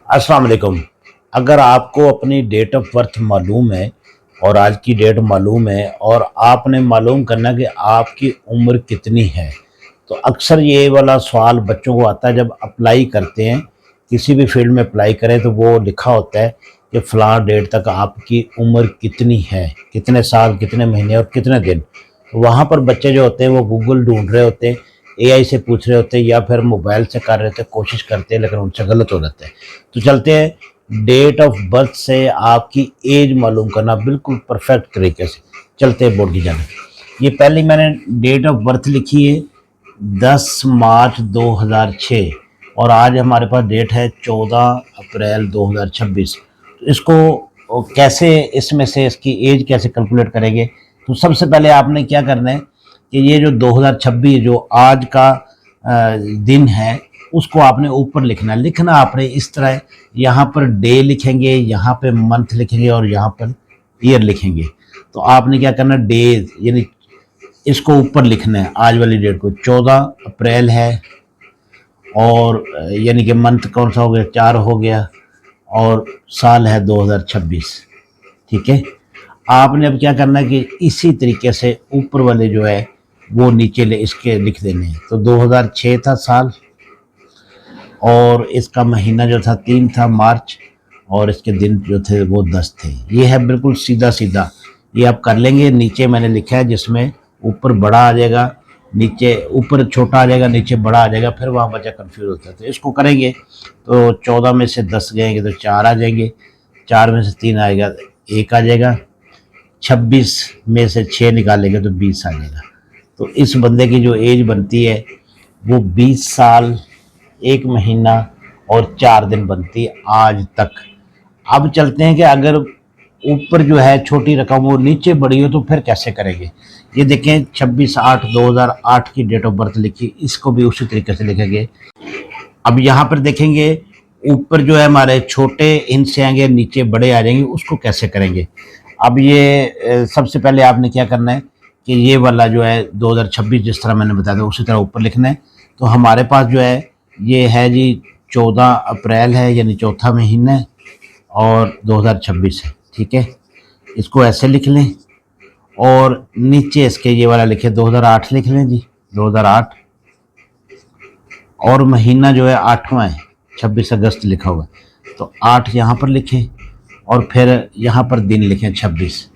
अस्सलाम वालेकुम। अगर आपको अपनी डेट ऑफ बर्थ मालूम है और आज की डेट मालूम है और आपने मालूम करना कि आपकी उम्र कितनी है, तो अक्सर ये वाला सवाल बच्चों को आता है जब अप्लाई करते हैं। किसी भी फील्ड में अप्लाई करें तो वो लिखा होता है कि फ़लाँ डेट तक आपकी उम्र कितनी है, कितने साल, कितने महीने और कितने दिन। तो वहाँ पर बच्चे जो होते हैं वो गूगल ढूंढ रहे होते हैं, एआई से पूछ रहे होते हैं या फिर मोबाइल से कर रहे होते हैं, कोशिश करते हैं लेकिन उनसे गलत हो जाता है। तो चलते हैं डेट ऑफ बर्थ से आपकी एज मालूम करना बिल्कुल परफेक्ट तरीके से। चलते हैं बोर्ड की जानिब। ये पहली मैंने डेट ऑफ बर्थ लिखी है 10 मार्च 2006 और आज हमारे पास डेट है 14 अप्रैल 2026। तो इसको कैसे, इसमें से इसकी एज कैसे कैलकुलेट करेंगे? तो सबसे पहले आपने क्या करना है कि ये जो 2026 जो आज का दिन है उसको आपने ऊपर लिखना आपने इस तरह, यहाँ पर डे लिखेंगे, यहाँ पे मंथ लिखेंगे और यहाँ पर ईयर लिखेंगे। तो आपने क्या करना, डेज यानी इसको ऊपर लिखना है। आज वाली डेट को 14 अप्रैल है और यानी कि मंथ कौन सा हो गया, 4 हो गया और साल है 2026। ठीक है। आपने अब क्या करना है कि इसी तरीके से ऊपर वाले जो है वो नीचे इसके लिख देने हैं। तो 2006 था साल और इसका महीना जो था 3 था मार्च और इसके दिन जो थे वो 10 थे। ये है बिल्कुल सीधा सीधा, ये आप कर लेंगे। नीचे मैंने लिखा है जिसमें ऊपर बड़ा आ जाएगा, नीचे ऊपर छोटा आ जाएगा, नीचे बड़ा आ जाएगा, फिर वहाँ बच्चा कंफ्यूज होता है। तो इसको करेंगे तो 14 में से 10 जाएंगे तो 4 आ जाएंगे, 4 में से 3 आएगा 1 आ जाएगा, 26 में से 6 निकालेंगे तो 20 आ जाएगा। तो इस बंदे की जो एज बनती है वो 20 साल 1 महीना और 4 दिन बनती है आज तक। अब चलते हैं कि अगर ऊपर जो है छोटी रकम वो नीचे बड़ी हो तो फिर कैसे करेंगे। ये देखें 26/8/2008 की डेट ऑफ बर्थ लिखी, इसको भी उसी तरीके से लिखेंगे। अब यहाँ पर देखेंगे ऊपर जो है हमारे छोटे इनसे आएंगे, नीचे बड़े आ जाएंगे, उसको कैसे करेंगे। अब ये सबसे पहले आपने क्या करना है कि ये वाला जो है 2026 जिस तरह मैंने बताया था उसी तरह ऊपर लिखना है। तो हमारे पास जो है ये है जी 14 अप्रैल है यानी चौथा महीना है और 2026 है। ठीक है, इसको ऐसे लिख लें और नीचे इसके ये वाला लिखे 2008 लिख लें जी, 2008 और महीना जो है 8वां है, 26 अगस्त लिखा हुआ है तो 8 यहाँ पर लिखें और फिर यहाँ पर दिन लिखें 26।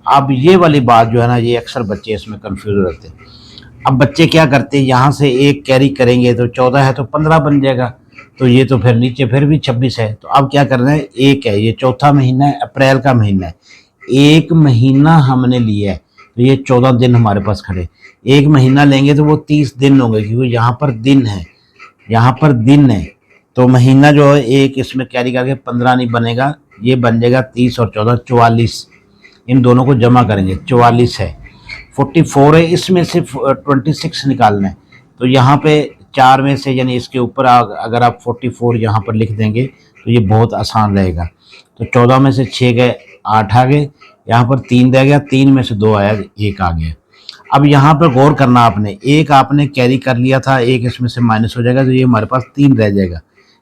अब ये वाली बात जो है ना, ये अक्सर बच्चे इसमें कंफ्यूज रहते हैं। अब बच्चे क्या करते हैं, यहाँ से एक कैरी करेंगे तो 14 है तो 15 बन जाएगा, तो ये तो फिर नीचे फिर भी 26 है। तो अब क्या करना है, एक है, ये चौथा महीना है, अप्रैल का महीना है, एक महीना हमने लिया है तो ये 14 दिन हमारे पास खड़े। एक महीना लेंगे तो वो 30 दिन होंगे क्योंकि यहाँ पर दिन है, यहाँ पर दिन है। तो महीना जो है एक इसमें कैरी करके 15 नहीं बनेगा, ये बन जाएगा 30 और 14 44। इन दोनों को जमा करेंगे 44 है, 44 है, इसमें से 26 निकालना है। तो यहाँ पे 4 में से यानी इसके ऊपर अगर आप 44 यहाँ पर लिख देंगे तो ये बहुत आसान रहेगा। तो 14 में से 6 गए 8 आ गए, यहाँ पर 3 रह गया, 3 में से 2 आया 1 आ गया। अब यहाँ पर गौर करना आपने, एक आपने कैरी कर लिया था, एक इसमें से माइनस हो जाएगा तो ये हमारे पास 3 रह जाएगा,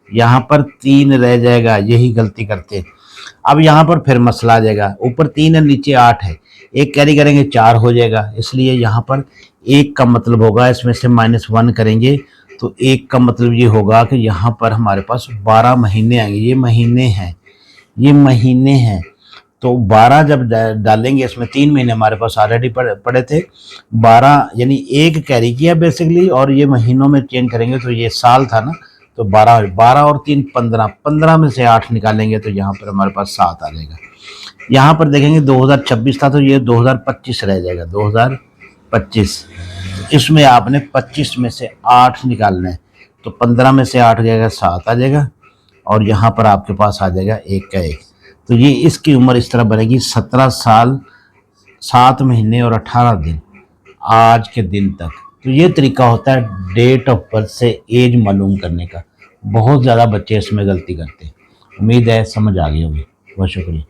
यहाँ पर 3 रह जाएगा, यही गलती करते हैं। अब यहाँ पर फिर मसला आ जाएगा, ऊपर 3 है नीचे 8 है, एक कैरी करेंगे 4 हो जाएगा, इसलिए यहाँ पर 1 का मतलब होगा, इसमें से -1 करेंगे तो 1 का मतलब ये होगा कि यहाँ पर हमारे पास 12 महीने आएंगे। ये महीने हैं, ये महीने हैं। तो 12 जब डालेंगे, इसमें 3 महीने हमारे पास ऑलरेडी पड़े थे, 12 यानी 1 कैरी किया बेसिकली और ये महीनों में चेंज करेंगे तो ये साल था ना, तो 12 और 3 15, 15 में से 8 निकालेंगे तो यहाँ पर हमारे पास 7 आ जाएगा। यहाँ पर देखेंगे 2026 था तो ये 2025 रह जाएगा, 2025। इसमें आपने 25 में से 8 निकालना है तो 15 में से 8 जाएगा 7 आ जाएगा और यहाँ पर आपके पास आ जाएगा 1 का 1। तो ये इसकी उम्र इस तरह बनेगी 17 साल 7 महीने और 18 दिन आज के दिन तक। तो ये तरीका होता है डेट ऑफ बर्थ से एज मालूम करने का। बहुत ज़्यादा बच्चे इसमें गलती करते हैं। उम्मीद है समझ आ गई होगी। बहुत शुक्रिया।